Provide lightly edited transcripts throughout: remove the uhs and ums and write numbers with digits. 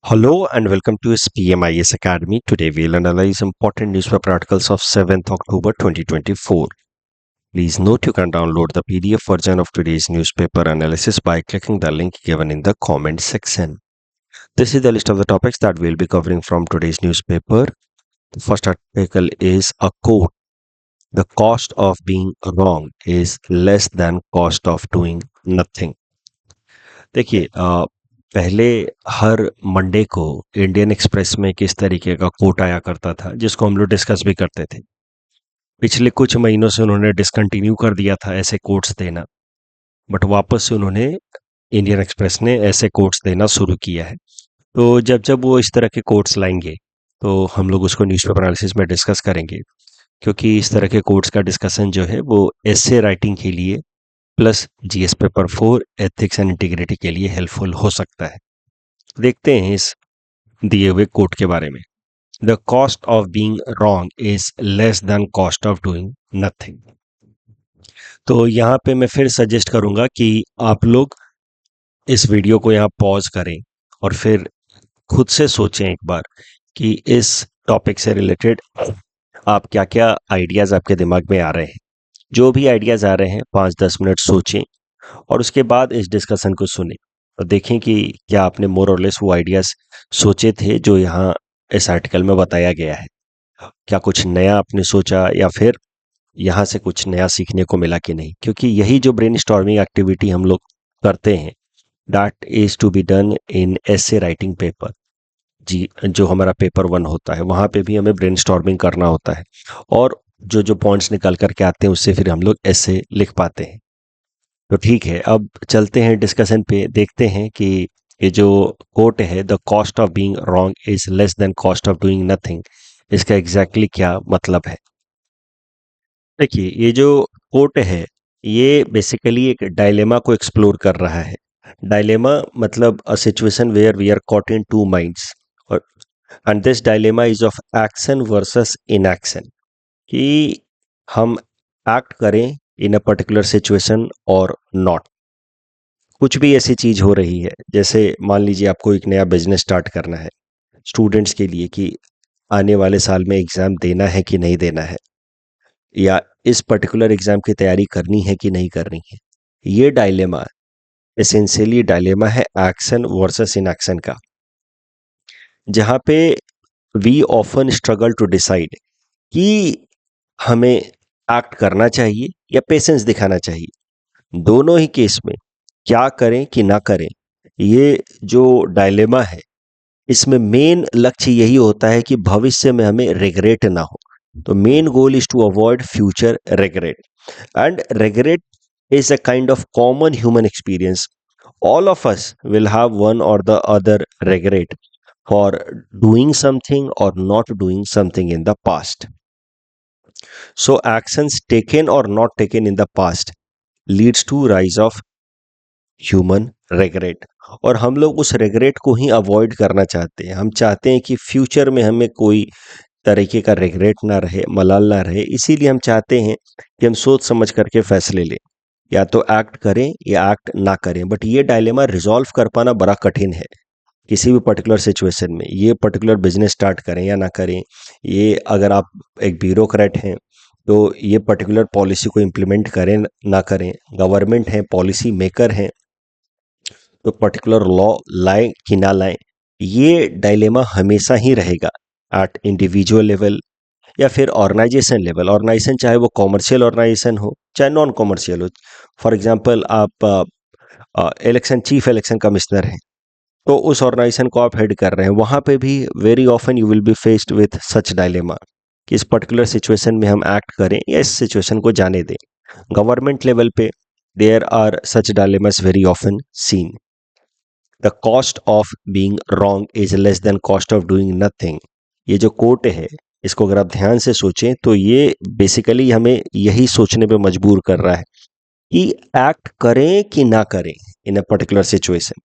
Hello and welcome to SPMIS Academy. Today we'll analyze important newspaper articles of 7th October 2024. Please note you can download the PDF version of today's newspaper analysis by clicking the link given in the comment section. This is the list of the topics that we'll be covering from today's newspaper. The first article is a quote. The cost of being wrong is less than cost of doing nothing. देखिए पहले हर Monday को Indian express में किस तरीके का coat आया करता था जिसको हम लोग डिस्कस भी करते थे। पिछले कुछ महीनों से उन्होंने डिसकंटिन्यू कर दिया था ऐसे कोट्स देना, बट वापस से उन्होंने इंडियन एक्सप्रेस ने ऐसे कोट्स देना शुरू किया है। तो जब जब वो इस तरह के कोट्स लाएंगे तो हम लोग उसको न्यूज़पेपर एनालिसिस में डिस्कस करेंगे, क्योंकि इस तरह के कोट्स का डिस्कशन जो है वो एसे राइटिंग के लिए plus GS paper 4 ethics and integrity के लिए हेल्पफुल हो सकता है। देखते हैं इस दिए हुए कोट के बारे में। The cost of being wrong is less than cost of doing nothing. तो यहाँ पे मैं फिर सजेस्ट करूंगा कि आप लोग इस वीडियो को यहाँ पॉज करें और फिर खुद से सोचें एक बार कि इस टॉपिक से रिलेटेड आप क्या क्या आइडियाज आपके दिमाग में आ रहे हैं। जो भी आइडियाज आ रहे हैं 5-10 मिनट सोचें और उसके बाद इस डिस्कशन को सुनें और देखें कि क्या आपने मोर और लेस वो आइडियाज सोचे थे जो यहाँ इस आर्टिकल में बताया गया है। क्या कुछ नया आपने सोचा या फिर यहाँ से कुछ नया सीखने को मिला कि नहीं, क्योंकि यही जो ब्रेनस्टॉर्मिंग एक्टिविटी हम लोग करते हैं that is to be done in essay writing paper. जी, जो हमारा पेपर 1 होता है वहाँ पे भी हमें ब्रेनस्टॉर्मिंग करना होता है और जो जो पॉइंट्स निकल करके आते हैं उससे फिर हम लोग ऐसे लिख पाते हैं। तो ठीक है, अब चलते हैं डिस्कशन पे। देखते हैं कि ये जो कोट है the cost of being wrong is less than cost of doing nothing, इसका एग्जैक्टली क्या मतलब है। देखिए, ये जो कोट है ये बेसिकली एक डायलेमा को एक्सप्लोर कर रहा है। डायलेमा मतलब a situation where we are caught in two minds और and this dilemma is of action versus inaction, कि हम एक्ट करें इन अ पर्टिकुलर सिचुएशन और नॉट। कुछ भी ऐसी चीज हो रही है, जैसे मान लीजिए आपको एक नया बिजनेस स्टार्ट करना है स्टूडेंट्स के लिए कि आने वाले साल में एग्जाम देना है कि नहीं देना है, या इस पर्टिकुलर एग्जाम की तैयारी करनी है कि नहीं करनी है। ये डायलेमा एसेंशियली डायलेमा है एक्शन वर्सेस इनएक्शन का, जहाँ पे we often struggle to decide कि हमें एक्ट करना चाहिए या पेशेंस दिखाना चाहिए। दोनों ही केस में क्या करें कि ना करें, ये जो डायलेमा है इसमें मेन लक्ष्य यही होता है कि भविष्य में हमें रिग्रेट ना हो। तो main goal is to avoid future regret, and regret is a kind of common human experience. All of us will have one or the other regret for doing something or not doing something in the past. So actions taken or not taken in the past leads to rise of human regret. और हम लोग उस regret को ही avoid करना चाहते हैं। हम चाहते हैं कि फ्यूचर में हमें कोई तरीके का regret ना रहे, मलाल ना रहे। इसीलिए हम चाहते हैं कि हम सोच समझ करके फैसले लें, या तो एक्ट करें या एक्ट ना करें। बट ये डायलेमा रिजॉल्व कर पाना बड़ा कठिन है किसी भी पर्टिकुलर सिचुएशन में। ये पर्टिकुलर बिजनेस स्टार्ट करें या ना करें, ये अगर आप एक ब्यूरोक्रेट हैं तो ये पर्टिकुलर पॉलिसी को इम्प्लीमेंट करें ना करें, गवर्नमेंट है, पॉलिसी मेकर हैं, तो पर्टिकुलर लॉ लाएं कि ना लाएं, ये डायलेमा हमेशा ही रहेगा एट इंडिविजुअल लेवल या फिर ऑर्गेनाइजेशन लेवल। ऑर्गेनाइजेशन चाहे वो कॉमर्शियल ऑर्गेनाइजेशन हो चाहे नॉन कॉमर्शियल हो। फॉर एग्जांपल आप इलेक्शन चीफ इलेक्शन कमिश्नर हैं, तो उस ऑर्गेनाइजेशन को आप हेड कर रहे हैं, वहाँ पे भी very often you will be faced with such dilemma कि इस पर्टिकुलर सिचुएशन में हम एक्ट करें या इस सिचुएशन को जाने दें। गवर्नमेंट लेवल पे there are such dilemmas very often seen. The cost of being wrong is less than cost of doing nothing. ये जो कोट है इसको अगर आप ध्यान से सोचें तो ये बेसिकली हमें यही सोचने पे मजबूर कर रहा है कि एक्ट करें कि ना करें इन अ पर्टिकुलर सिचुएशन।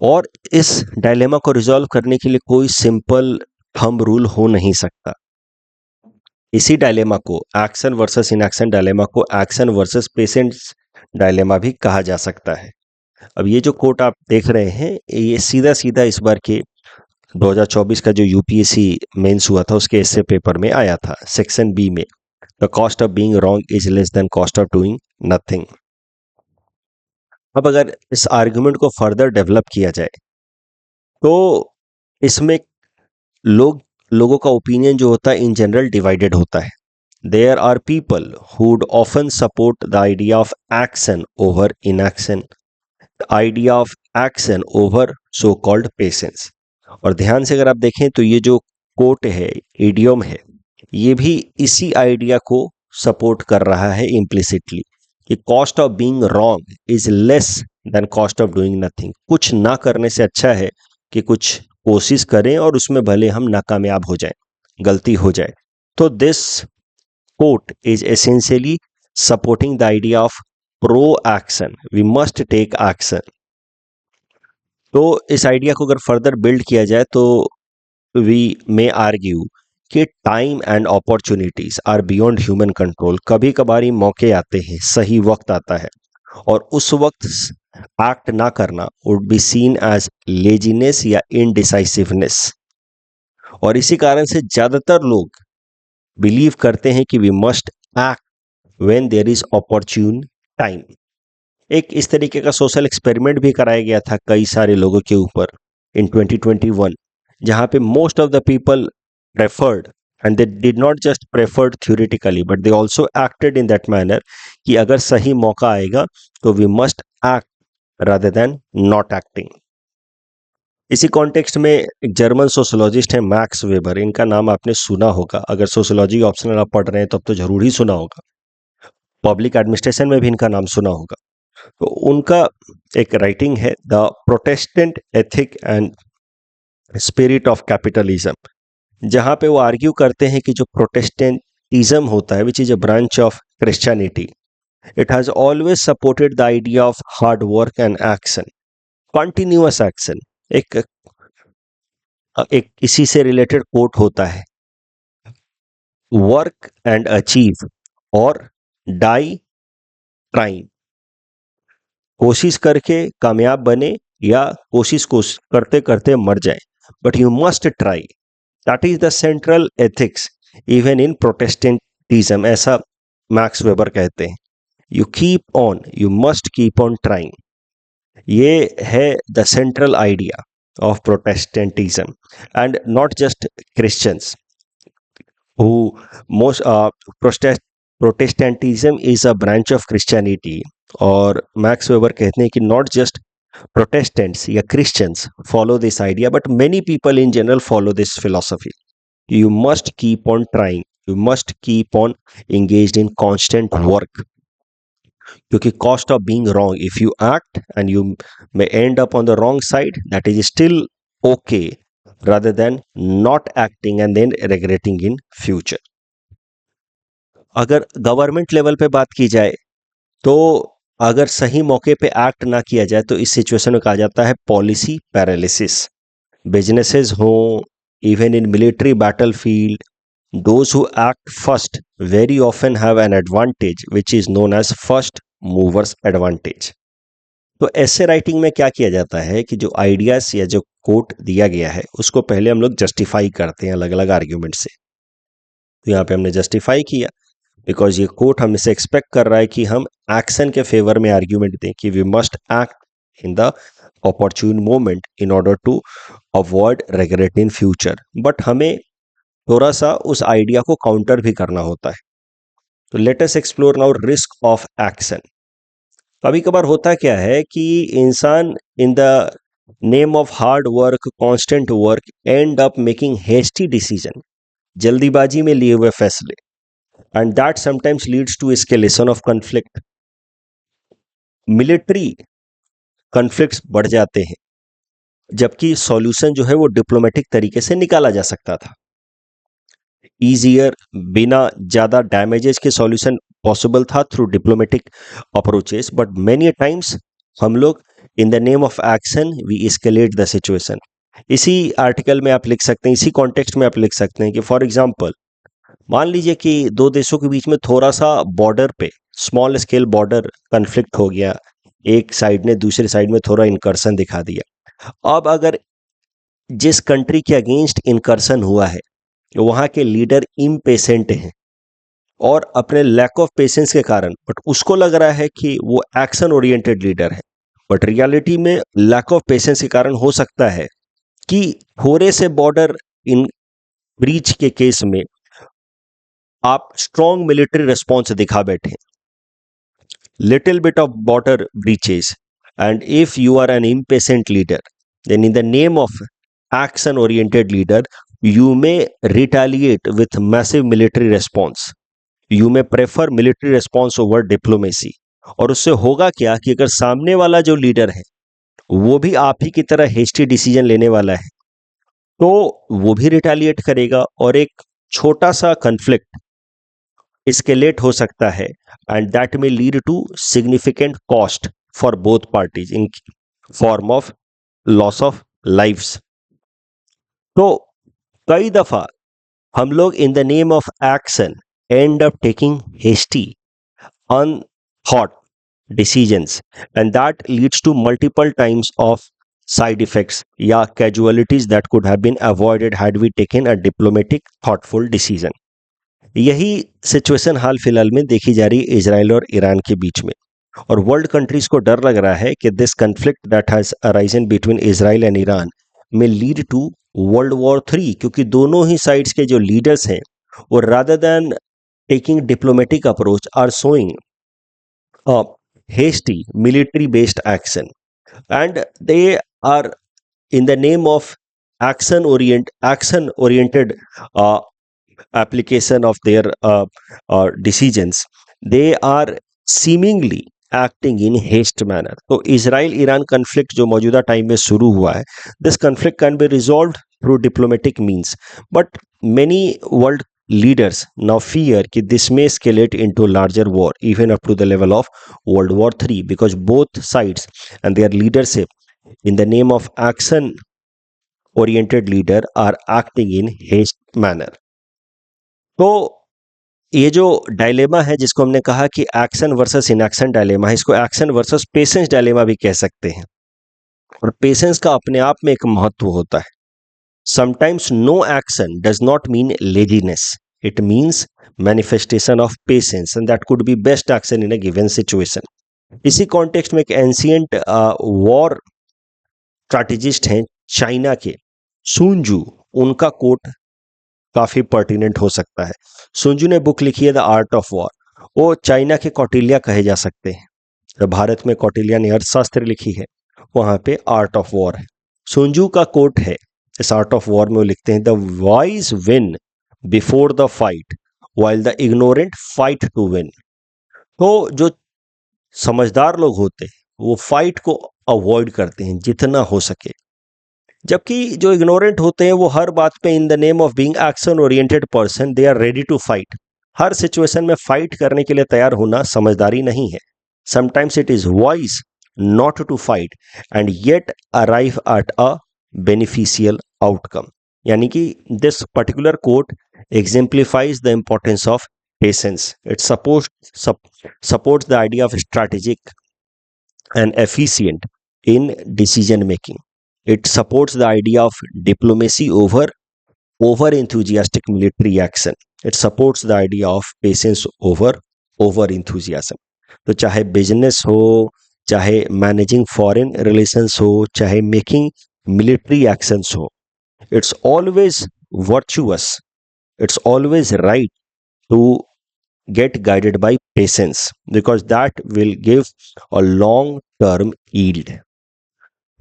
और इस डायलेमा को रिजॉल्व करने के लिए कोई सिंपल थंब रूल हो नहीं सकता। इसी डायलेमा को एक्शन वर्सेस इनएक्शन डायलेमा को एक्शन वर्सेस पेशेंट्स डायलेमा भी कहा जा सकता है। अब ये जो कोट आप देख रहे हैं, ये सीधा सीधा इस बार के 2024 का जो यूपीएससी मेंस हुआ था उसके एसए पेपर में आया था, सेक्शन बी में। The cost of being wrong is less than cost of doing nothing. अब अगर इस आर्गुमेंट को फर्दर डेवलप किया जाए तो इसमें लोगों का ओपिनियन जो होता है इन जनरल डिवाइडेड होता है। There are people who would often support the idea of action over inaction, the idea of action over so called patience. और ध्यान से अगर आप देखें तो ये जो कोट है, इडियम है, ये भी इसी आइडिया को सपोर्ट कर रहा है इम्प्लिसिटली कि cost of being wrong is less than cost of doing nothing. कुछ ना करने से अच्छा है कि कुछ कोशिश करें और उसमें भले हम नाकामयाब हो जाएं, गलती हो जाए। तो this quote is essentially supporting the idea of pro action, we must take action. तो इस आइडिया को अगर फर्दर बिल्ड किया जाए तो वी मे आर्ग्यू कि time and opportunities are beyond human control. कभी कभार ही मौके आते हैं, सही वक्त आता है और उस वक्त एक्ट ना करना would be seen as laziness या इनडिसाइसिवनेस। और इसी कारण से ज्यादातर लोग बिलीव करते हैं कि we must act when there is opportune time. एक इस तरीके का सोशल एक्सपेरिमेंट भी कराया गया था कई सारे लोगों के ऊपर इन 2021, जहां पे most of the people preferred and they did not just preferred theoretically but they also acted in that manner कि अगर सही मौका आएगा तो we must act rather than not acting. इसी कॉन्टेक्स्ट में एक जर्मन सोशोलॉजिस्ट है मैक्स वेबर, इनका नाम आपने सुना होगा। अगर सोशोलॉजी ऑप्शनल आप पढ़ रहे हैं तब तो जरूर ही सुना होगा। पब्लिक एडमिनिस्ट्रेशन में भी इनका नाम सुना होगा। तो उनका एक राइटिंग है the Protestant ethic and spirit of capitalism, जहां पे वो आर्ग्यू करते हैं कि जो प्रोटेस्टेंटिज्म होता है which is a branch of Christianity, it has always supported the idea of hard work and action, continuous action. एक एक इसी से रिलेटेड कोट होता है, वर्क एंड अचीव और डाई ट्राइंग। कोशिश करके कामयाब बने या कोशिश करते करते मर जाए, but you must try. That is the central ethics even in Protestantism, ऐसा मैक्स वेबर कहते हैं। You keep on, you must keep on trying. ये है the central idea of Protestantism and not just Christians who most Protestantism is a branch of Christianity। और max weber कहते हैं कि not just Protestants या Christians follow this idea but many people in general follow this philosophy. You must keep on trying, you must keep on engaged in constant work, क्योंकि cost of being wrong, if you act and you may end up on the wrong side, that is still okay rather than not acting and then regretting in future। अगर government level पे बात की जाए तो अगर सही मौके पे एक्ट ना किया जाए तो इस सिचुएशन में कहा जाता है पॉलिसी पैरालिसिस। बिजनेसेस हो, even in military battlefield, those who act first very often have an advantage which is known as first movers advantage. तो ऐसे राइटिंग में क्या किया जाता है कि जो आइडियाज या जो कोट दिया गया है उसको पहले हम लोग जस्टिफाई करते हैं अलग अलग आर्ग्यूमेंट से। तो यहाँ पे हमने जस्टिफाई किया बिकॉज ये कोट हमसे एक्सपेक्ट कर रहा है कि हम एक्शन के फेवर में आर्ग्यूमेंट दें कि we must act in the opportune moment in order to avoid regret in future. But हमें थोड़ा सा उस आइडिया को काउंटर भी करना होता है। तो let us explore now risk of action. कभी कभार होता क्या है कि इंसान in the name of hard work, constant work, end up making hasty decision, जल्दीबाजी में लिए हुए फैसले, and that sometimes leads to escalation of conflict. Military conflicts बढ़ जाते हैं जबकि सॉल्यूशन जो है वो डिप्लोमेटिक तरीके से निकाला जा सकता था, ईजियर, बिना ज्यादा डैमेजेस के सॉल्यूशन पॉसिबल था through diplomatic approaches. But many times हम लोग in the name of action we escalate the situation. इसी आर्टिकल में आप लिख सकते हैं, इसी कॉन्टेक्स्ट में आप लिख सकते हैं कि फॉर एग्जांपल मान लीजिए कि दो देशों के बीच में थोड़ा सा बॉर्डर पे स्मॉल स्केल बॉर्डर कन्फ्लिक्ट हो गया एक साइड ने दूसरे साइड में थोड़ा इनकर्सन दिखा दिया। अब अगर जिस कंट्री के अगेंस्ट इनकर्सन हुआ है वहां के लीडर इम्पेशेंट हैं और अपने लैक ऑफ पेशेंस के कारण, बट उसको लग रहा है कि वो एक्शन ओरिएंटेड लीडर है, बट रियलिटी में लैक ऑफ पेशेंस के कारण हो सकता है कि थोड़े से बॉर्डर इन ब्रीच के केस में आप स्ट्रॉन्ग मिलिट्री रिस्पॉन्स दिखा बैठे, little bit of border breaches, and if you are an impatient leader, then in the name of action oriented leader, you may retaliate with massive military response. You may prefer military response over diplomacy. और उससे होगा क्या कि अगर सामने वाला जो leader है वो भी आप ही की तरह हेस्टी डिसीजन लेने वाला है तो वो भी रिटेलिएट करेगा और एक छोटा सा कन्फ्लिक्ट escalate हो सकता है, and that may lead to significant cost for both parties in form of loss of lives. तो कई दफा हम लोग in the name of action end up taking hasty, unthought decisions, and that leads to multiple times of side effects या casualties that could have been avoided had we taken a diplomatic thoughtful decision. यही situation हाल फिलहाल में देखी जा रही है Israel और Iran के बीच में, और वर्ल्ड कंट्रीज को डर लग रहा है कि this conflict that has arisen between Israel and Iran में लीड टू वर्ल्ड वॉर 3, क्योंकि दोनों ही साइड्स के जो लीडर्स हैं वो rather than taking diplomatic approach are showing hasty military based action, and they are in the name of action oriented uh, application of their decisions, they are seemingly acting in haste manner. तो Israel Iran conflict जो मौजूदा time में शुरू हुआ है, this conflict can be resolved through diplomatic means, but many world leaders now fear that this may escalate into larger war, even up to the level of World War 3, because both sides and their leadership in the name of action oriented leader are acting in haste manner. तो ये जो dilemma है जिसको हमने कहा कि action versus inaction dilemma है, इसको एक्शन वर्सेस पेशेंस डायलेमा भी कह सकते हैं, और पेशेंस का अपने आप में एक महत्व होता है. Sometimes no action does not mean laziness. It means manifestation of patience, and that could be best action in a given situation. इसी कॉन्टेक्स्ट में एक एंशियंट वॉर स्ट्रैटेजिस्ट हैं चाइना के सुनजू, उनका कोट काफी पर्टिनेंट हो सकता है. सुनजू ने बुक लिखी है द आर्ट ऑफ वॉर. वो चाइना के कौटिल्य कहे जा सकते हैं. तो भारत में कौटिल्य ने अर्थशास्त्र लिखी है, वहां पे आर्ट ऑफ वॉर है. सुनजू का कोट है इस आर्ट ऑफ वॉर में, वो लिखते हैं the wise win before the fight while the ignorant fight to win. तो जो समझदार लोग होते हैं वो फाइट को अवॉइड करते हैं जितना हो सके, जबकि जो इग्नोरेंट होते हैं वो हर बात पे in the name of being action oriented person they are ready to fight. हर सिचुएशन में फाइट करने के लिए तैयार होना समझदारी नहीं है. Sometimes it is wise not to fight and yet arrive at a beneficial outcome. यानी कि this particular quote exemplifies the importance of patience. It supports the idea of strategic and efficient in decision making. It supports the idea of diplomacy over enthusiastic military action. It supports the idea of patience over enthusiasm. तो चाहे business हो, चाहे managing foreign relations हो, चाहे making military actions ho, it's always virtuous, it's always right to get guided by patience, because that will give a long term yield.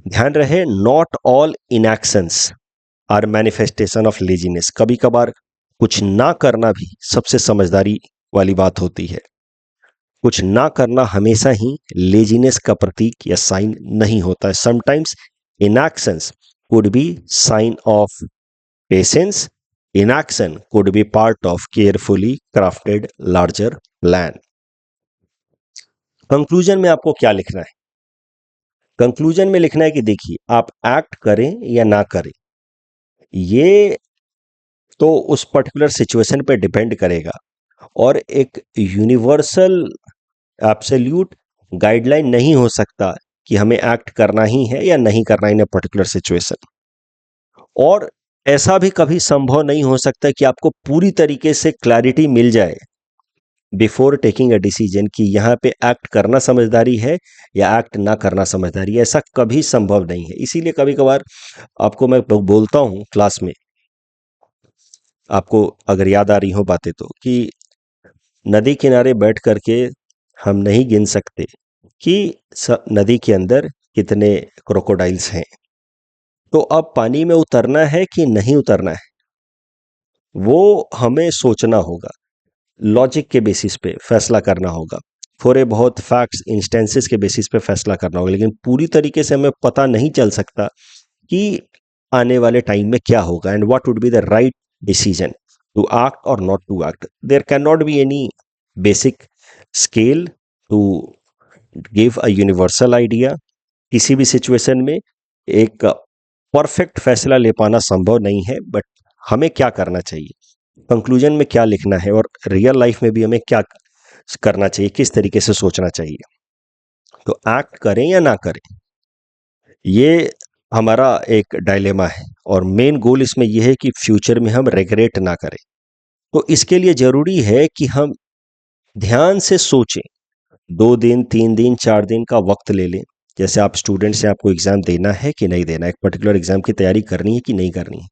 ध्यान रहे, not all inactions are manifestation of laziness. कभी कभार कुछ ना करना भी सबसे समझदारी वाली बात होती है. कुछ ना करना हमेशा ही लेजीनेस का प्रतीक या साइन नहीं होता है. Sometimes inactions could be sign of patience. Inaction could be part of carefully crafted larger plan. Conclusion में आपको क्या लिखना है? कंक्लूजन में लिखना है कि देखिए, आप एक्ट करें या ना करें, ये तो उस पर्टिकुलर सिचुएशन पे डिपेंड करेगा, और एक यूनिवर्सल एब्सोल्यूट गाइडलाइन नहीं हो सकता कि हमें एक्ट करना ही है या नहीं करना इन ए पर्टिकुलर सिचुएशन। और ऐसा भी कभी संभव नहीं हो सकता कि आपको पूरी तरीके से क्लैरिटी मिल जाए बिफोर टेकिंग अ डिसीजन कि यहाँ पे एक्ट करना समझदारी है या एक्ट ना करना समझदारी है। ऐसा कभी संभव नहीं है। इसीलिए कभी कभार आपको मैं बोलता हूँ क्लास में, आपको अगर याद आ रही हो बातें तो, कि नदी किनारे बैठ करके हम नहीं गिन सकते कि नदी के अंदर कितने क्रोकोडाइल्स हैं। तो अब पानी में उतरना है कि नहीं उतरना है, वो हमें सोचना होगा, लॉजिक के बेसिस पे फैसला करना होगा, थोड़े बहुत फैक्ट्स इंस्टेंसेस के बेसिस पे फैसला करना होगा। लेकिन पूरी तरीके से हमें पता नहीं चल सकता कि आने वाले टाइम में क्या होगा and what would be the right decision to act और not to act. There can not be any basic scale to give a universal idea. किसी भी सिचुएशन में एक परफेक्ट फैसला ले पाना संभव नहीं है, बट हमें क्या करना चाहिए, कंक्लूजन में क्या लिखना है और रियल लाइफ में भी हमें क्या करना चाहिए, किस तरीके से सोचना चाहिए, तो एक्ट करें या ना करें, ये हमारा एक डायलेमा है। और मेन गोल इसमें यह है कि फ्यूचर में हम रिग्रेट ना करें। तो इसके लिए जरूरी है कि हम ध्यान से सोचें, 2 दिन 3 दिन 4 दिन का वक्त ले लें। जैसे आप स्टूडेंट्स हैं, आपको एग्जाम देना है कि नहीं देना है, एक पर्टिकुलर एग्जाम की तैयारी करनी है कि नहीं करनी है,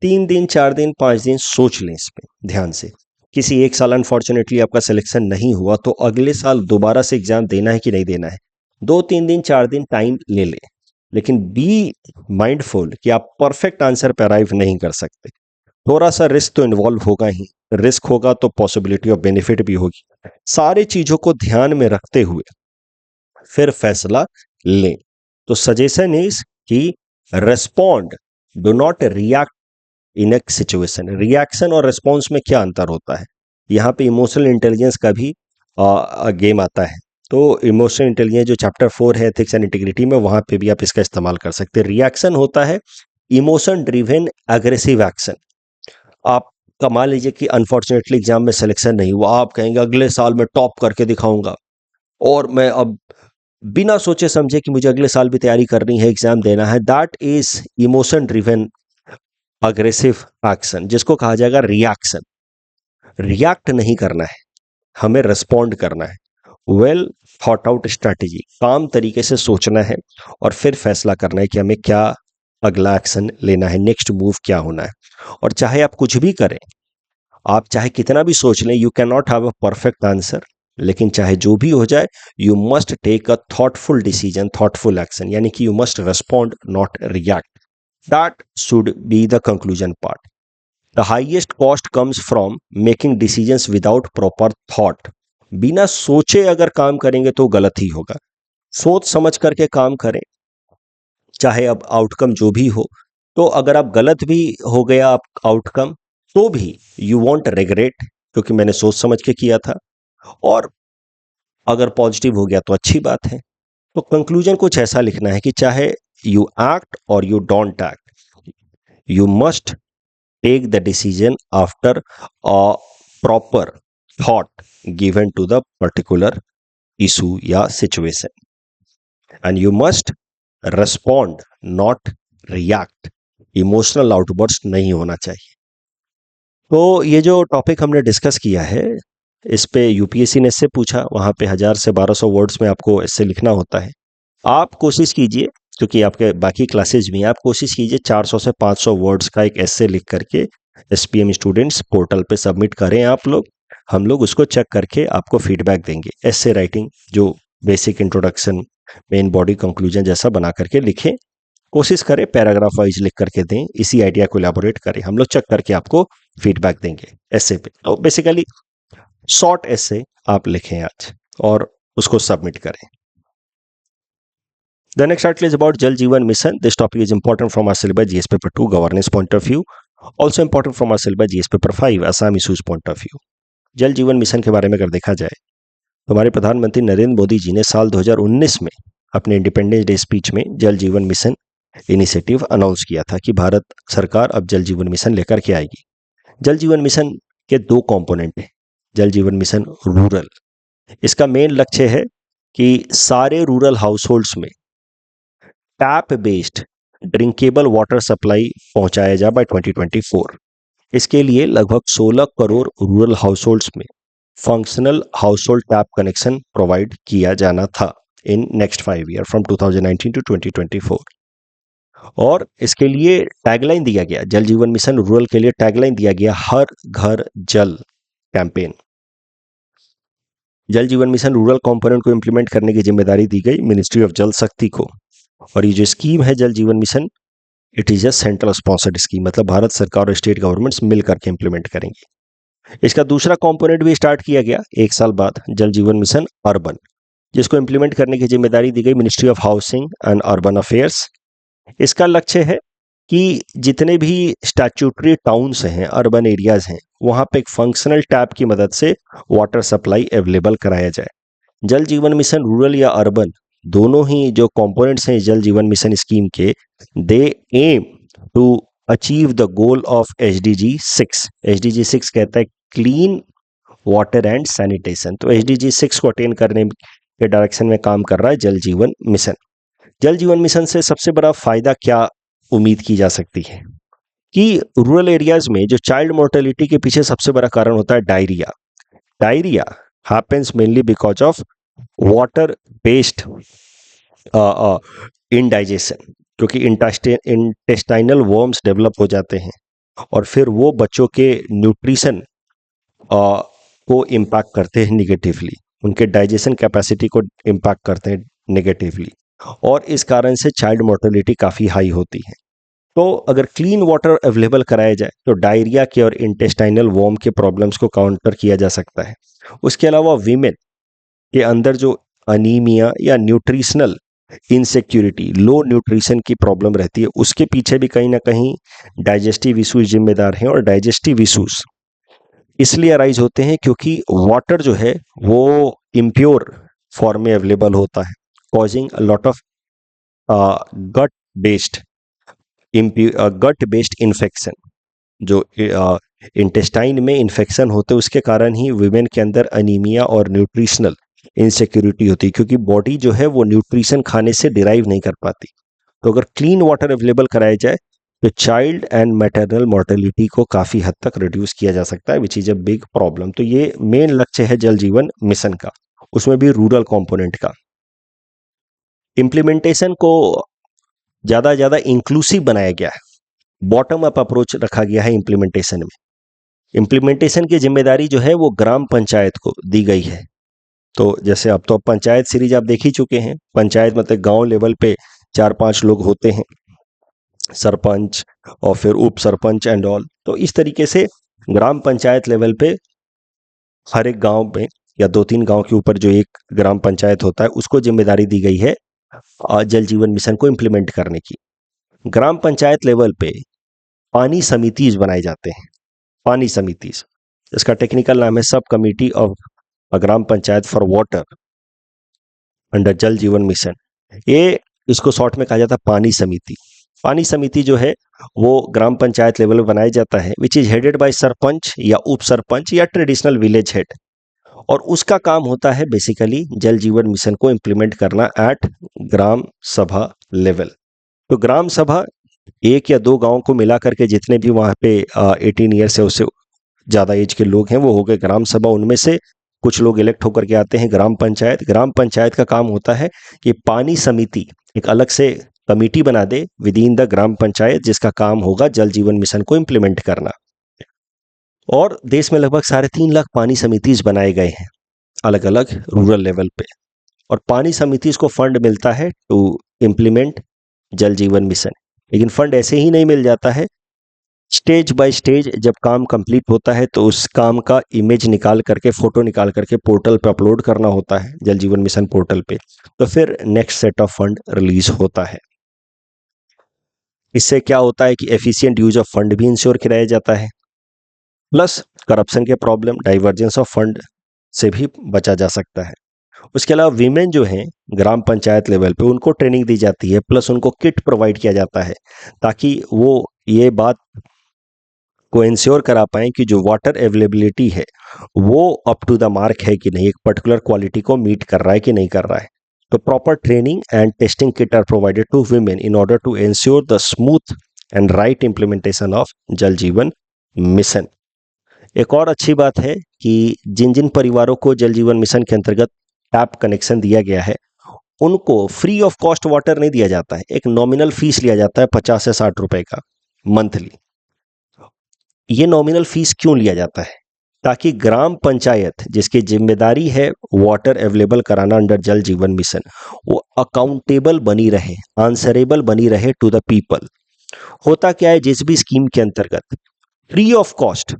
3 दिन 4 दिन 5 दिन सोच लें इस पे ध्यान से। किसी एक साल अनफॉर्चुनेटली आपका सिलेक्शन नहीं हुआ तो अगले साल दोबारा से एग्जाम देना है कि नहीं देना है, 2 3 दिन 4 दिन टाइम ले लें। लेकिन बी माइंडफुल कि आप परफेक्ट आंसर पर अराइव नहीं कर सकते, थोड़ा सा रिस्क तो इन्वॉल्व होगा ही। रिस्क होगा तो पॉसिबिलिटी ऑफ बेनिफिट भी होगी। सारी चीजों को ध्यान में रखते हुए फिर फैसला लें। तो सजेशन इज कि respond, do not react in A situation. Reaction और रेस्पॉन्स में क्या अंतर होता है, यहाँ पे इमोशनल इंटेलिजेंस का भी गेम आता है। तो इमोशनल इंटेलिजेंस जो चैप्टर 4 है एथिक्स एंड इंटीग्रिटी में, वहां पे भी आप इसका इस्तेमाल कर सकते हैं। रिएक्शन होता है इमोशन ड्रिवन एग्रेसिव एक्शन। आपका मान लीजिए कि अनफॉर्चुनेटली एग्जाम में सिलेक्शन नहीं हुआ, आप कहेंगे अगले साल मैं टॉप करके दिखाऊंगा और मैं अब बिना सोचे समझे कि मुझे अगले साल भी तैयारी करनी है, एग्जाम देना है। That is emotion driven aggressive action, जिसको कहा जाएगा रिएक्शन। रिएक्ट नहीं करना है, हमें रिस्पॉन्ड करना है। वेल थॉट आउट स्ट्रैटेजी, काम तरीके से सोचना है और फिर फैसला करना है कि हमें क्या अगला एक्शन लेना है, नेक्स्ट मूव क्या होना है। और चाहे आप कुछ भी करें, आप चाहे कितना भी सोच लें, you can not have a perfect answer. लेकिन चाहे जो भी हो जाए, you must take a thoughtful decision, thoughtful action, यानी कि you must respond not react. That should be the conclusion part. The highest cost comes from making decisions without proper thought. बिना सोचे अगर काम करेंगे तो गलत ही होगा। सोच समझ करके काम करें, चाहे अब आउटकम जो भी हो। तो अगर आप गलत भी हो गया आप आउटकम, तो भी यू वॉन्ट रिग्रेट, क्योंकि मैंने सोच समझ के किया था। और अगर पॉजिटिव हो गया तो अच्छी बात है। तो कंक्लूजन कुछ ऐसा लिखना है कि चाहे यू एक्ट और you don't act, you must take the decision after a proper thought given to the particular issue या situation, and you must respond not react। Emotional outburst नहीं होना चाहिए। तो ये जो टॉपिक हमने डिस्कस किया है, इस पे यूपीएससी ने इससे पूछा, वहां पे 1000 से 1200 वर्ड्स में आपको इससे लिखना होता है। आप कोशिश कीजिए, क्योंकि आपके बाकी क्लासेज भी हैं, आप कोशिश कीजिए 400 से 500 वर्ड्स का एक एस्से लिख करके एसपीएम स्टूडेंट्स पोर्टल पे सबमिट करें आप लोग। हम लोग उसको चेक करके आपको फीडबैक देंगे। एस्से राइटिंग जो basic introduction, main body, conclusion जैसा बना करके लिखें। कोशिश करें पैराग्राफ वाइज लिख करके दें, इसी आइडिया को इलैबोरेट करें। हम लोग चेक करके आपको फीडबैक देंगे एस्से पे। तो बेसिकली शॉर्ट एस्से आप लिखें आज और उसको सबमिट करें। The next article is about Jal Jeevan Mission. This topic is important from our syllabus GS paper 2 governance point of view. Also important from our syllabus GS paper 5 Assam issues point of view. जल जीवन mission के बारे में अगर देखा जाए तो हमारे प्रधानमंत्री नरेंद्र मोदी जी ने साल 2019 में अपने इंडिपेंडेंस डे स्पीच में जल जीवन मिशन इनिशिएटिव अनाउंस किया था कि भारत सरकार अब जल जीवन मिशन लेकर के आएगी। जल जीवन मिशन के 2 कंपोनेंट हैं। जल जीवन मिशन रूरल, इसका मेन लक्ष्य है कि सारे रूरल हाउसहोल्ड्स में tap based drinkable water supply पहुंचाया जाए बाय 2024। इसके लिए लगभग 16 करोड़ रूरल हाउसहोल्ड्स में functional household tap connection provide किया जाना था in next 5 year from 2019 to 2024। और इसके लिए टैगलाइन दिया गया, जल जीवन मिशन रूरल के लिए टैगलाइन दिया गया, हर घर जल कैंपेन। जल जीवन मिशन रूरल कंपोनेंट को इंप्लीमेंट करने की जिम्मेदारी दी गई मिनिस्ट्री ऑफ जल शक्ति को। और ये जो स्कीम है जल जीवन mission, it is a central sponsored scheme, मतलब भारत सरकार और स्टेट गवर्नमेंट्स मिलकर के इंप्लीमेंट करेंगी। इसका दूसरा कंपोनेंट भी स्टार्ट किया गया 1 साल बाद, जल जीवन मिशन अर्बन, जिसको इंप्लीमेंट करने की जिम्मेदारी दी गई ministry of housing and urban affairs. इसका लक्ष्य है कि जितने भी स्टैट्यूटरी टाउन्स हैं, अर्बन एरियाज हैं, वहां पे एक फंक्शनल टैप की मदद से वाटर सप्लाई अवेलेबल कराया जाए। जल जीवन मिशन रूरल या अर्बन, दोनों ही जो कंपोनेंट्स हैं जल जीवन मिशन स्कीम के, they aim to achieve the goal of SDG 6। SDG 6 कहता है क्लीन वाटर एंड सैनिटेशन। तो एसडीजी 6 को अटेन करने के डायरेक्शन में काम कर रहा है जल जीवन मिशन। जल जीवन मिशन से सबसे बड़ा फायदा क्या उम्मीद की जा सकती है कि रूरल एरियाज में जो चाइल्ड मोर्टेलिटी के पीछे सबसे बड़ा कारण होता है diarrhoea. Diarrhoea happens mainly because of water based indigestion, क्योंकि इंटेस्टाइनल वर्म्स डेवलप हो जाते हैं और फिर वो बच्चों के न्यूट्रिशन को इम्पैक्ट करते हैं निगेटिवली, उनके डाइजेशन कैपेसिटी को इम्पैक्ट करते हैं निगेटिवली, और इस कारण से चाइल्ड मोर्टेलिटी काफ़ी हाई होती है। तो अगर क्लीन वाटर अवेलेबल कराया जाए तो डायरिया के और इंटेस्टाइनल वर्म के प्रॉब्लम्स को काउंटर किया जा सकता है। उसके अलावा वीमेन के अंदर जो अनीमिया या न्यूट्रिशनल इनसिक्योरिटी, लो न्यूट्रिशन की प्रॉब्लम रहती है, उसके पीछे भी कहीं ना कहीं डाइजेस्टिव इशूज जिम्मेदार हैं। और डाइजेस्टिव इशूज इसलिए अराइज होते हैं क्योंकि वाटर जो है वो इम्प्योर फॉर्म में अवेलेबल होता है, causing a lot of gut based infection. जो इंटेस्टाइन में इन्फेक्शन होते हैं उसके कारण ही वीमेन के अंदर अनीमिया और न्यूट्रिशनल इनसिक्योरिटी होती है, क्योंकि बॉडी जो है वो न्यूट्रिशन खाने से डिराइव नहीं कर पाती। तो अगर क्लीन वाटर अवेलेबल कराया जाए तो चाइल्ड एंड मैटरनल मोर्टेलिटी को काफ़ी हद तक रिड्यूस किया जा सकता है, which is a big problem. तो ये मेन लक्ष्य है जल जीवन मिशन का, उसमें भी रूरल कंपोनेंट का। इम्प्लीमेंटेशन को ज़्यादा इंक्लूसिव बनाया गया है, बॉटम अप अप्रोच रखा गया है इम्प्लीमेंटेशन में। इम्प्लीमेंटेशन की जिम्मेदारी जो है वो ग्राम पंचायत को दी गई है। तो जैसे अब तो पंचायत सीरीज आप देख ही चुके हैं, पंचायत मतलब गांव लेवल पे 4-5 लोग होते हैं, सरपंच और फिर उप सरपंच एंड ऑल। तो इस तरीके से ग्राम पंचायत लेवल पे हर एक गांव में या 2-3 गांव के ऊपर जो एक ग्राम पंचायत होता है उसको जिम्मेदारी दी गई है जल जीवन मिशन को इम्प्लीमेंट करने की। ग्राम पंचायत लेवल पे पानी समितिज बनाए जाते हैं। पानी समितिज, इसका टेक्निकल नाम है सब committee of gram panchayat for water under जल जीवन मिशन। ये इसको शॉर्ट में कहा जाता है पानी समिति। पानी समिति जो है वो ग्राम पंचायत लेवल पर बनाया जाता है, which is headed by sarpanch या उप सरपंच या ट्रेडिशनल विलेज हेड। और उसका काम होता है बेसिकली जल जीवन मिशन को इम्प्लीमेंट करना एट ग्राम सभा लेवल। तो ग्राम सभा 1 या 2 गांव को मिला करके जितने भी वहाँ पे 18 ईयर से उससे ज़्यादा एज के लोग हैं वो हो गए ग्राम सभा। उनमें से कुछ लोग इलेक्ट होकर के आते हैं ग्राम पंचायत। ग्राम पंचायत का काम होता है कि पानी समिति एक अलग से कमिटी बना दे with in the gram panchayat, जिसका काम होगा जल जीवन मिशन को इम्प्लीमेंट करना। और देश में लगभग 3.5 लाख पानी समितिज बनाए गए हैं अलग अलग रूरल लेवल पे। और पानी समितिज को फंड मिलता है टू इम्प्लीमेंट जल जीवन मिशन। लेकिन फंड ऐसे ही नहीं मिल जाता है, स्टेज बाय स्टेज जब काम कंप्लीट होता है तो उस काम का इमेज निकाल करके, फोटो निकाल करके पोर्टल पे अपलोड करना होता है जल जीवन मिशन पोर्टल पे। तो फिर next set of fund release होता है। इससे क्या होता है कि एफिशिएंट यूज ऑफ फंड भी इंश्योर कराया जाता है, प्लस करप्शन के प्रॉब्लम, डाइवर्जेंस ऑफ फंड से भी बचा जा सकता है। उसके अलावा वीमेन जो हैं ग्राम पंचायत लेवल पे उनको ट्रेनिंग दी जाती है, प्लस उनको किट प्रोवाइड किया जाता है ताकि वो ये बात को इंश्योर करा पाएं कि जो वाटर अवेलेबिलिटी है वो अप टू द मार्क है कि नहीं, एक पर्टिकुलर क्वालिटी को मीट कर रहा है कि नहीं कर रहा है। तो proper training and testing kit are provided to women in order to ensure the smooth and right implementation of जल जीवन मिशन। एक और अच्छी बात है कि जिन जिन परिवारों को जल जीवन मिशन के अंतर्गत टैप कनेक्शन दिया गया है उनको फ्री ऑफ कॉस्ट वाटर नहीं दिया जाता है, एक नॉमिनल फीस लिया जाता है 50 से 60 रुपए का मंथली। ये नॉमिनल फीस क्यों लिया जाता है? ताकि ग्राम पंचायत जिसकी जिम्मेदारी है वाटर अवेलेबल कराना अंडर जल जीवन मिशन, वो अकाउंटेबल बनी रहे, आंसरेबल बनी रहे टू द पीपल। होता क्या है, जिस भी स्कीम के अंतर्गत free of cost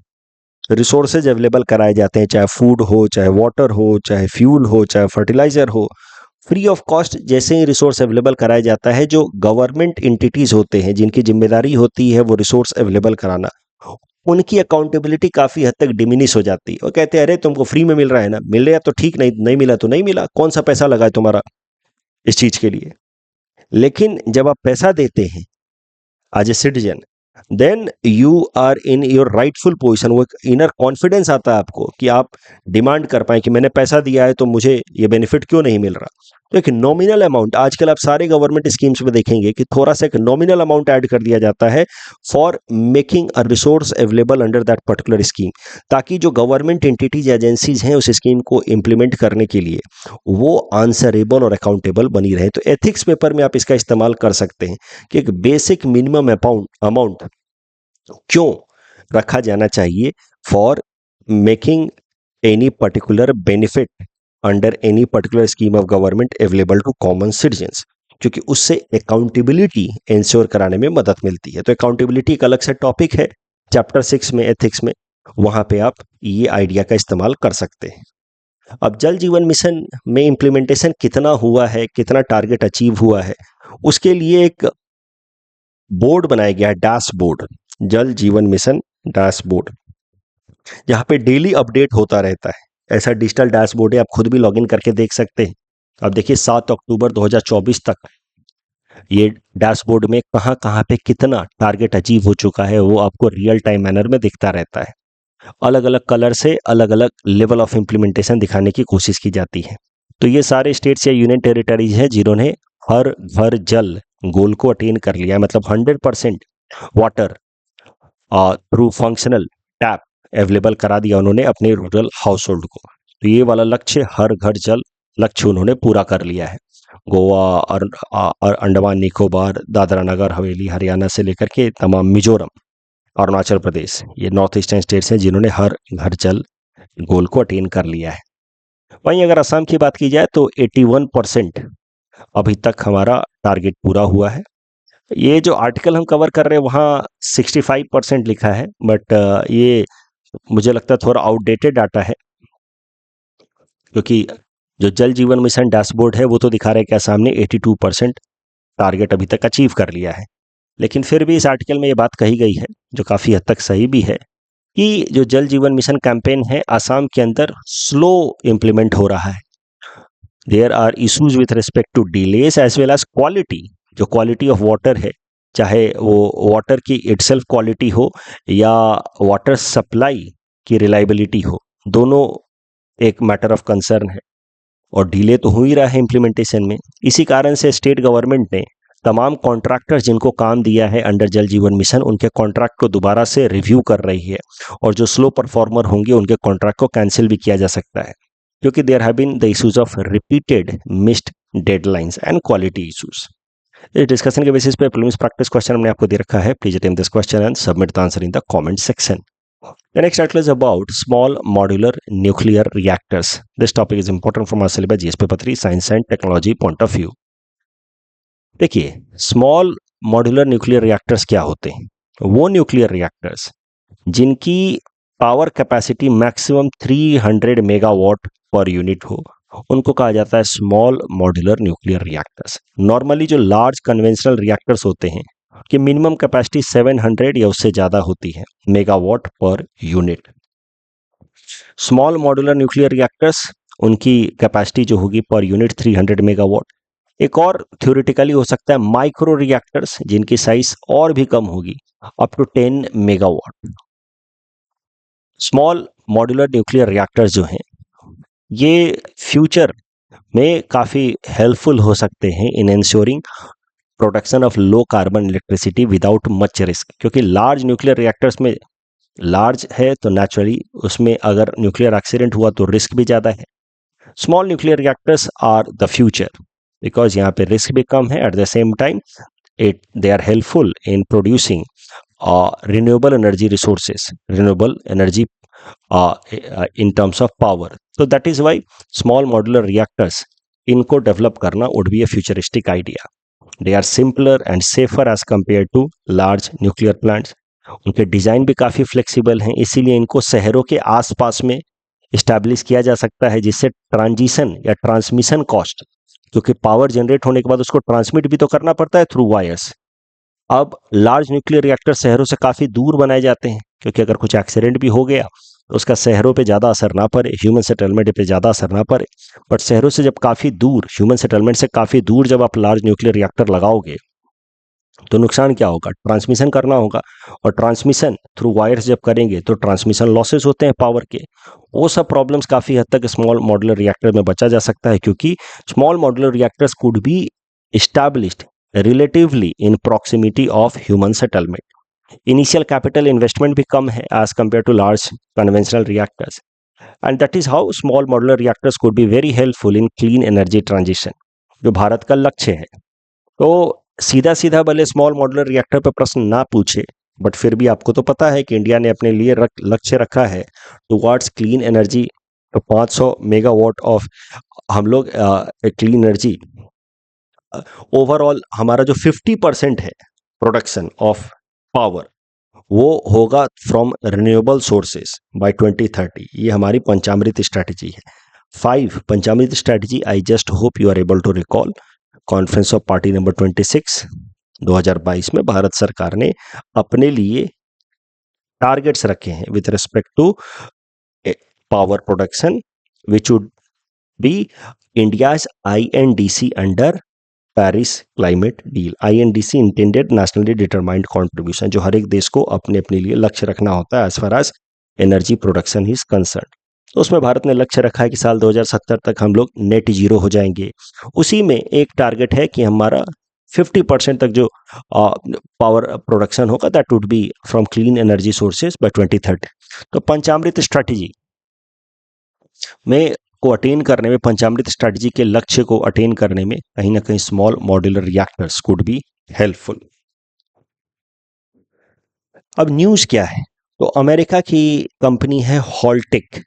resources available कराए जाते हैं, चाहे फूड हो, चाहे वाटर हो, चाहे फ्यूल हो, चाहे फर्टिलाइजर हो, फ्री ऑफ कॉस्ट जैसे ही रिसोर्स अवेलेबल कराया जाता है, जो गवर्नमेंट एंटिटीज होते हैं जिनकी जिम्मेदारी होती है वो रिसोर्स अवेलेबल कराना, उनकी अकाउंटेबिलिटी काफी हद तक डिमिनिश हो जाती है। वो कहते हैं अरे तुमको फ्री में मिल रहा है ना, मिल रहा तो ठीक, नहीं नहीं मिला तो नहीं मिला, कौन सा पैसा लगा है तुम्हारा इस चीज के लिए। लेकिन जब आप पैसा देते हैं as a citizen, then you are in your rightful position. वो इनर कॉन्फिडेंस आता है आपको कि आप डिमांड कर पाए कि मैंने पैसा दिया है तो मुझे ये बेनिफिट क्यों नहीं मिल रहा। तो एक नॉमिनल अमाउंट, आजकल आप सारे गवर्नमेंट स्कीम्स में देखेंगे कि थोड़ा सा एक नॉमिनल अमाउंट ऐड कर दिया जाता है for making a resource available under that particular scheme, ताकि जो गवर्नमेंट एंटिटीज एजेंसीज हैं उस स्कीम को इम्प्लीमेंट करने के लिए वो आंसरेबल और अकाउंटेबल बनी रहे। तो एथिक्स पेपर में आप इसका इस्तेमाल कर सकते हैं कि एक बेसिक मिनिमम अमाउंट क्यों रखा जाना चाहिए for making any particular benefit under any particular scheme of government available to common citizens, क्योंकि उससे अकाउंटेबिलिटी इंश्योर कराने में मदद मिलती है। तो अकाउंटेबिलिटी एक अलग से टॉपिक है चैप्टर 6 में, एथिक्स में, वहां पे आप ये आइडिया का इस्तेमाल कर सकते हैं। अब जल जीवन मिशन में इंप्लीमेंटेशन कितना हुआ है, कितना टारगेट अचीव हुआ है, उसके लिए एक बोर्ड बनाया गया है, डैशबोर्ड, जल जीवन मिशन डैशबोर्ड, जहां पे डेली अपडेट होता रहता है। ऐसा डिजिटल डैशबोर्ड है, आप खुद भी लॉगिन करके देख सकते हैं। अब देखिए 7 अक्टूबर 2024 तक ये डैशबोर्ड में कहां कहां पे कितना टारगेट अचीव हो चुका है वो आपको रियल टाइम मैनर में दिखता रहता है। अलग अलग कलर से अलग अलग लेवल ऑफ इंप्लीमेंटेशन दिखाने की कोशिश की जाती है। तो ये सारे स्टेट्स या यूनियन टेरिटरीज हैं जिन्होंने हर घर जल गोल को अटेन कर लिया है, मतलब 100% water through functional tap available करा दिया उन्होंने अपने रूरल हाउस होल्ड को। तो ये वाला लक्ष्य, हर घर जल लक्ष्य, उन्होंने पूरा कर लिया है। गोवा और अंडमान निकोबार, दादरा नगर हवेली, हरियाणा से लेकर के तमाम मिजोरम, अरुणाचल प्रदेश, ये नॉर्थ ईस्टर्न स्टेट्स हैं जिन्होंने हर घर जल गोल को अटेन कर लिया है। वहीं अगर असम की बात की जाए तो 81% अभी तक हमारा टारगेट पूरा हुआ है। ये जो आर्टिकल हम कवर कर रहे हैं वहाँ 65% लिखा है, बट ये मुझे लगता है थोड़ा आउटडेटेड डाटा है, क्योंकि जो जल जीवन मिशन डैशबोर्ड है वो तो दिखा रहा है कि असम ने 82% टारगेट अभी तक अचीव कर लिया है। लेकिन फिर भी इस आर्टिकल में ये बात कही गई है, जो काफ़ी हद तक सही भी है, कि जो जल जीवन मिशन कैंपेन है असम के अंदर स्लो इम्प्लीमेंट हो रहा है। There are issues with respect to delays as well as quality. जो क्वालिटी ऑफ वाटर है, चाहे वो वाटर की इटसेल्फ क्वालिटी हो या वाटर सप्लाई की रिलायबिलिटी हो, दोनों एक मैटर ऑफ कंसर्न है और डिले तो हो ही रहा है इम्प्लीमेंटेशन में। इसी कारण से स्टेट गवर्नमेंट ने तमाम कॉन्ट्रैक्टर्स जिनको काम दिया है अंडर जल जीवन मिशन, उनके कॉन्ट्रैक्ट को दोबारा से रिव्यू कर रही है, और जो स्लो परफॉर्मर होंगे उनके कॉन्ट्रैक्ट को कैंसिल भी किया जा सकता है, क्योंकि there have been the issues of repeated missed deadlines and quality issues. इस डिस्कशन के बेसिस पे प्रीलिम्स प्रैक्टिस क्वेश्चन हमने आपको दे रखा है। Please attempt this question and submit the answer in the comment section. The next article is about small modular nuclear reactors. This topic is important from our syllabus GS paper 3 science and technology point of view. देखिए, small modular nuclear reactors क्या होते हैं? वो nuclear reactors जिनकी power capacity maximum 300 megawatt per unit हो, उनको कहा जाता है small modular nuclear reactors. Normally जो लार्ज कन्वेंशनल रिएक्टर्स होते हैं कि मिनिमम कैपेसिटी 700 या उससे ज़्यादा होती है megawatt per unit. Small modular nuclear reactors, उनकी कैपेसिटी जो होगी पर यूनिट 300 मेगावाट। एक और थ्योरेटिकली हो सकता है माइक्रो रिएक्टर्स, जिनकी साइज और भी कम होगी, up to 10 megawatt. Small modular nuclear reactors जो हैं ये फ्यूचर में काफ़ी हेल्पफुल हो सकते हैं in ensuring production of low carbon electricity without much risk, क्योंकि लार्ज न्यूक्लियर रिएक्टर्स में लार्ज है तो नेचुरली उसमें अगर न्यूक्लियर एक्सीडेंट हुआ तो रिस्क भी ज़्यादा है। Small nuclear reactors are the future because यहाँ पे रिस्क भी कम है, at the same time they are helpful in producing renewable energy resources, renewable energy in terms of power. So that is why small modular reactors इनको develop करना would be a futuristic idea. They are simpler and safer as compared to large nuclear plants. उनके design भी काफ़ी flexible हैं, इसीलिए इनको शहरों के आसपास में इस्टेब्लिश किया जा सकता है, जिससे ट्रांजिशन या ट्रांसमिशन कॉस्ट, क्योंकि पावर जनरेट होने के बाद उसको ट्रांसमिट भी तो करना पड़ता है थ्रू वायर्स। अब लार्ज न्यूक्लियर रिएक्टर शहरों से काफ़ी दूर बनाए जाते हैं, क्योंकि अगर कुछ एक्सीडेंट भी हो गया तो उसका शहरों पे ज़्यादा असर ना पड़े, ह्यूमन सेटलमेंट पे ज़्यादा असर ना पड़े। बट शहरों से जब काफ़ी दूर, ह्यूमन सेटलमेंट से काफ़ी दूर जब आप लार्ज न्यूक्लियर रिएक्टर लगाओगे तो नुकसान क्या होगा, ट्रांसमिशन करना होगा, और ट्रांसमिशन थ्रू वायर्स जब करेंगे तो ट्रांसमिशन लॉसेस होते हैं पावर के। वो सब प्रॉब्लम्स काफ़ी हद तक स्मॉल मॉड्यूलर रिएक्टर में बचा जा सकता है, क्योंकि small modular reactors could be established relatively in proximity of human settlement. Initial capital investment भी कम है as compared to large conventional reactors, and that is how small modular reactors could be very helpful in clean energy transition, जो भारत का लक्ष्य है। तो सीधा सीधा भले स्मॉल मॉड्यूलर रिएक्टर पर प्रश्न ना पूछे, बट फिर भी आपको तो पता है कि इंडिया ने अपने लिए लक्ष्य रखा है टुवर्ड्स क्लीन एनर्जी। तो 500 मेगावाट ऑफ हम लोग क्लीन एनर्जी ओवरऑल हमारा जो 50% है प्रोडक्शन ऑफ पावर वो होगा फ्रॉम रिन्यूएबल सोर्सेस बाय 2030। ये हमारी पंचामृत स्ट्रैटेजी है। 5 Panchamrit strategy I just hope you are able to recall. Conference of party number 26 2022 में भारत सरकार ने अपने लिए टारगेट्स रखे हैं with respect to power production which would be India's INDC under Paris climate deal. INDC intended nationally determined contribution, जो हर एक देश को अपने अपने लिए लक्ष्य रखना होता है as far as energy production is concern. तो उसमें भारत ने लक्ष्य रखा है कि साल 2070 तक हम लोग नेट जीरो हो जाएंगे। उसी में एक टारगेट है कि हमारा 50% तक जो पावर प्रोडक्शन होगा that would be from clean energy sources by 2030। तो पंचामृत स्ट्रैटेजी में को अटेन करने में, पंचामृत स्ट्रैटेजी के लक्ष्य को अटेन करने में कहीं ना कहीं small modular reactors could be helpful. अब न्यूज़ क्या है, तो अमेरिका की कंपनी है हॉल्टेक,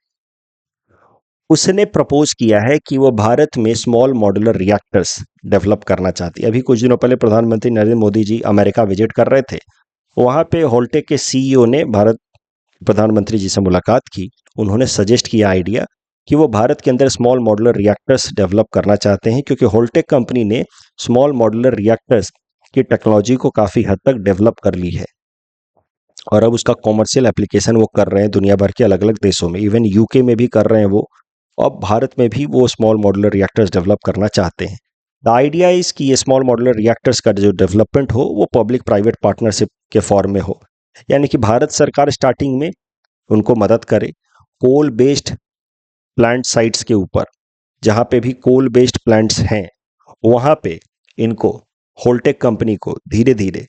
उसने प्रपोज किया है कि वो भारत में स्मॉल मॉड्यूलर रिएक्टर्स डेवलप करना चाहती है। अभी कुछ दिनों पहले प्रधानमंत्री नरेंद्र मोदी जी अमेरिका विजिट कर रहे थे, वहाँ पे हॉल्टेक के CEO ने भारत प्रधानमंत्री जी से मुलाकात की। उन्होंने सजेस्ट किया आइडिया कि वो भारत के अंदर स्मॉल मॉड्यूलर रिएक्टर्स डेवलप करना चाहते हैं, क्योंकि हॉल्टेक कंपनी ने स्मॉल मॉड्यूलर रिएक्टर्स की टेक्नोलॉजी को काफ़ी हद तक डेवलप कर ली है और अब उसका कॉमर्शियल एप्लीकेशन वो कर रहे हैं दुनिया भर के अलग अलग देशों में, इवन UK में भी कर रहे हैं वो, अब भारत में भी वो स्मॉल मॉड्यूलर रिएक्टर्स डेवलप करना चाहते हैं। द आइडिया इज़ कि ये स्मॉल मॉड्यूलर रिएक्टर्स का जो डेवलपमेंट हो वो पब्लिक प्राइवेट पार्टनरशिप के फॉर्म में हो, यानी कि भारत सरकार स्टार्टिंग में उनको मदद करे कोल बेस्ड प्लांट साइट्स के ऊपर, जहाँ पे भी कोल बेस्ड प्लांट्स हैं वहाँ पे इनको होल्टेक कंपनी को धीरे धीरे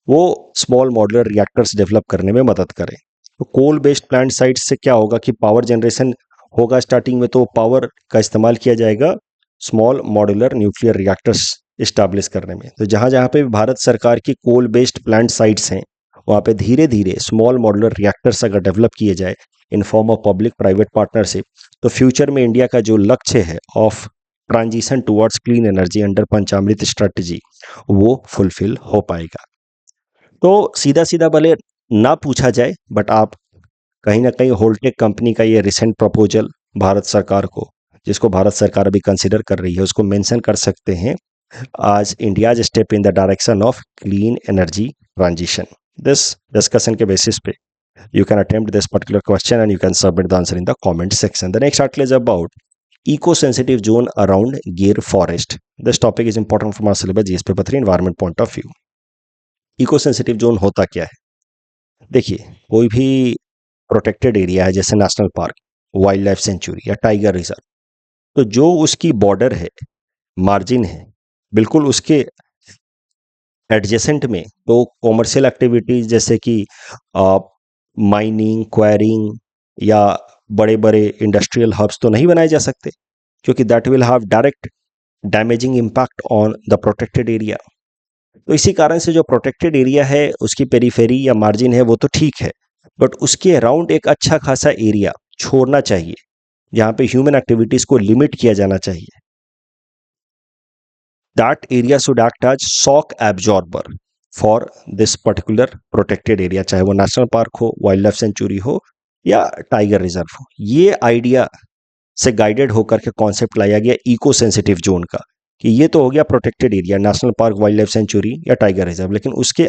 वो स्मॉल मॉड्यूलर रिएक्टर्स डेवलप करने में मदद करें। तो कोल बेस्ड प्लांट साइट्स से क्या होगा कि पावर जनरेशन होगा स्टार्टिंग में, तो पावर का इस्तेमाल किया जाएगा small modular nuclear reactors establish करने में। तो जहाँ जहाँ पे भारत सरकार की कोल बेस्ड प्लांट साइट्स हैं वहाँ पे धीरे धीरे स्मॉल मॉड्यूलर रिएक्टर्स अगर डेवलप किए जाए in form of public private partnership, तो फ्यूचर में इंडिया का जो लक्ष्य है of transition towards clean energy under Panchamrit strategy वो फुलफिल हो पाएगा। तो सीधा सीधा भले ना पूछा जाए, बट आप कहीं ना कहीं होल्टेक कंपनी का ये रिसेंट प्रपोजल भारत सरकार को, जिसको भारत सरकार अभी कंसिडर कर रही है, उसको मेंशन कर सकते हैं आज India's step in the direction of clean energy transition. This discussion के बेसिस पे you can attempt this particular question and you can submit the answer in the comment section. The next article is about eco-sensitive zone around Gir forest. This topic is important from our syllabus GS paper 3 environment point of view. Eco-sensitive zone होता क्या है? देखिए, कोई भी protected area है जैसे national park, wild life sanctuary या tiger reserve, तो जो उसकी बॉर्डर है, मार्जिन है, बिल्कुल उसके एडजेसेंट में तो कॉमर्शियल एक्टिविटीज जैसे कि माइनिंग, क्वायरिंग या बड़े बड़े इंडस्ट्रियल हब्स तो नहीं बनाए जा सकते, क्योंकि that will have direct damaging impact on the protected area. तो इसी कारण से जो प्रोटेक्टेड एरिया है उसकी पेरीफेरी या मार्जिन है वो तो ठीक है, बट उसके अराउंड एक अच्छा खासा एरिया छोड़ना चाहिए जहां पे ह्यूमन एक्टिविटीज को लिमिट किया जाना चाहिए। That area should act as shock absorber for this particular protected area, चाहे वो नेशनल पार्क हो, वाइल्ड लाइफ सेंचुरी हो या टाइगर रिजर्व हो। ये आइडिया से गाइडेड होकर के कॉन्सेप्ट लाया गया इको सेंसिटिव जोन का, कि ये तो हो गया protected area, national park, wild life sanctuary या टाइगर रिजर्व, लेकिन उसके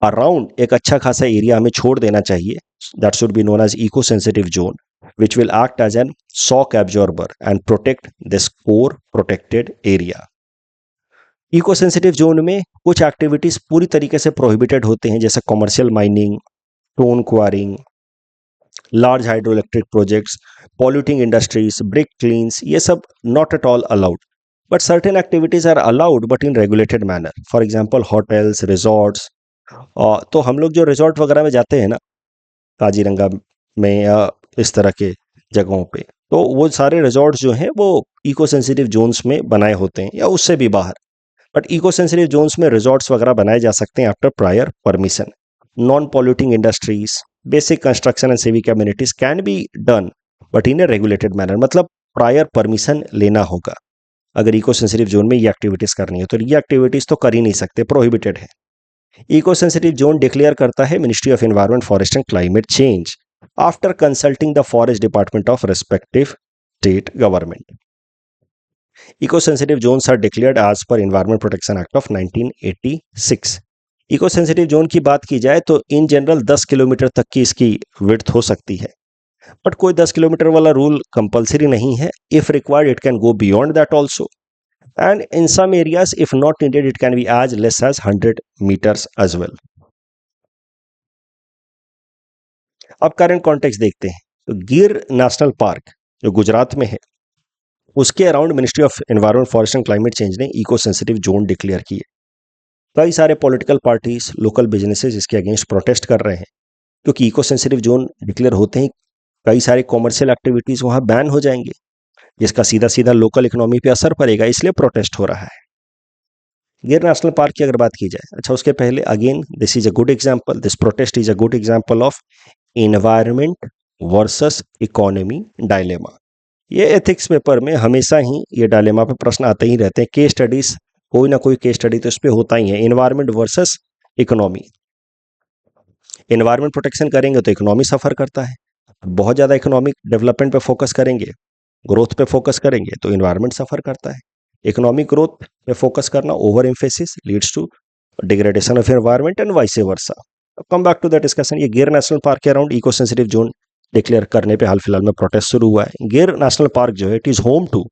अराउंड एक अच्छा खासा एरिया हमें छोड़ देना चाहिए। That should be known as eco sensitive zone which will act as an shock absorber and protect this core protected area. Eco sensitive zone में कुछ एक्टिविटीज पूरी तरीके से प्रोहिबिटेड होते हैं, जैसे commercial mining, stone quarrying, large hydro electric projects, polluting industries, brick kilns, ये सब not at all allowed. But certain activities are allowed but in regulated manner. For example hotels, resorts. तो हम लोग जो रिजॉर्ट वगैरह में जाते हैं ना, काजीरंगा में या इस तरह के जगहों पे, तो वो सारे रिजॉर्ट्स जो हैं वो इको सेंसिटिव जोन्स में बनाए होते हैं या उससे भी बाहर। बट इको सेंसिटिव जोन्स में रिजॉर्ट्स वगैरह बनाए जा सकते हैं after prior permission. Non polluting industries, basic construction and civic communities can be done but in A regulated manner, मतलब प्रायर परमिशन लेना होगा। अगर इको सेंसिटिव जोन में ये एक्टिविटीज करनी है तो ये एक्टिविटीज तो कर ही नहीं सकते, प्रोहिबिटेड है। इको सेंसिटिव जोन डिक्लेयर करता है ministry of environment, forest and climate change after consulting the forest department of respective state government. Eco sensitive zones are declared as per environment protection act of 1986। Eco sensitive zone की बात की जाए तो in general 10 kilometre तक की इसकी width हो सकती है, बट कोई 10 किलोमीटर वाला रूल कंपलसरी नहीं है। If required it can go beyond that also, and in some areas if not needed it can be as less as 100 meters as well. अब करंट कॉन्टेक्स्ट देखते हैं तो गिर नेशनल पार्क जो गुजरात में है, उसके around ministry of environment, forest and climate change ने इको सेंसिटिव जोन डिक्लेयर किए। कई सारे पॉलिटिकल पार्टीज, लोकल बिजनेसेस इसके अगेंस्ट प्रोटेस्ट कर रहे हैं, क्योंकि इको सेंसिटिव जोन डिक्लेयर होते ही कई सारे कॉमर्शियल एक्टिविटीज वहां बैन हो जाएंगे, जिसका सीधा सीधा लोकल इकोनॉमी पे असर पड़ेगा, इसलिए प्रोटेस्ट हो रहा है। गिर नेशनल पार्क की अगर बात की जाए, अच्छा उसके पहले again this is a good example, this protest is a good example of environment versus economy dilemma. ये एथिक्स पेपर में हमेशा ही ये डायलेमा पे प्रश्न आते ही रहते हैं। केस स्टडीज, कोई ना कोई केस स्टडी तो इस पे होता ही है, environment versus economy. Environment protection करेंगे तो इकोनॉमी सफर करता है, बहुत ज्यादा इकोनॉमिक डेवलपमेंट पे फोकस करेंगे, ग्रोथ पे फोकस करेंगे तो इन्वायरमेंट सफर करता है। इकोनॉमिक ग्रोथ पे फोकस करना, over emphasis leads to degradation of environment and vice versa. Come back to the discussion. ये गिर नेशनल पार्क के around eco sensitive zone declare करने पे हाल फिलहाल में प्रोटेस्ट शुरू हुआ है। गिर नेशनल पार्क जो है it is home to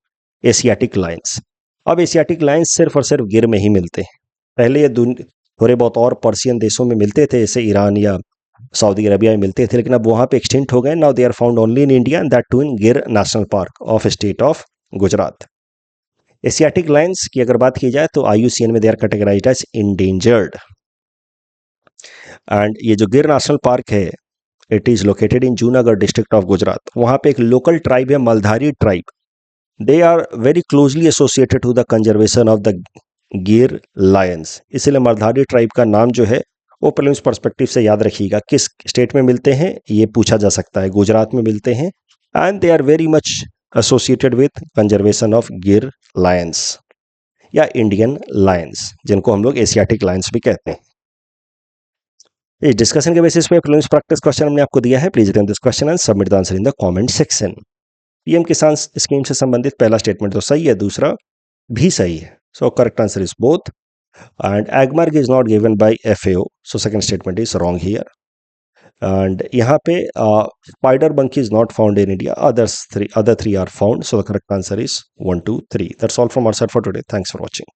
Asiatic lions. अब एशियाटिक लायंस सिर्फ और सिर्फ गिर में ही मिलते हैं। पहले ये थोड़े बहुत और पर्शियन देशों में मिलते थे, जैसे ईरान या सऊदी अरेबिया में मिलते थे, लेकिन अब वहां पे एक्सटिंक्ट हो गए। Now they are found only in India and that too in Gir national park of state of Gujarat. Asiatic lions की अगर बात की जाए तो IUCN में they are categorized as endangered. And ये जो गिर नेशनल पार्क है it is located in Junagadh district of Gujarat. वहां पे एक लोकल ट्राइब है, Maldhari tribe. They are very closely associated to the conservation of the गिर लायंस, इसलिए मलधारी ट्राइब का नाम जो है वो प्रीलिम्स पर्सपेक्टिव से याद रखिएगा। किस स्टेट में मिलते हैं ये पूछा जा सकता है, गुजरात में मिलते हैं। And they are very much associated with conservation of Gir lions या इंडियन लायंस, जिनको हम लोग एशियाटिक लायंस भी कहते हैं। इस डिस्कशन के बेसिस पे प्रीलिम्स प्रैक्टिस क्वेश्चन हमने आपको दिया है। Please attempt this question and submit the answer in the comment section. PM किसान स्कीम से संबंधित पहला स्टेटमेंट तो सही है, दूसरा भी सही है। So correct answer is both. And Agmark is not given by FAO, so second statement is wrong here. And यहाँ पे spider monkey is not found in India. Other three are found. So the correct answer is 1, 2, 3. That's all from our side for today. Thanks for watching.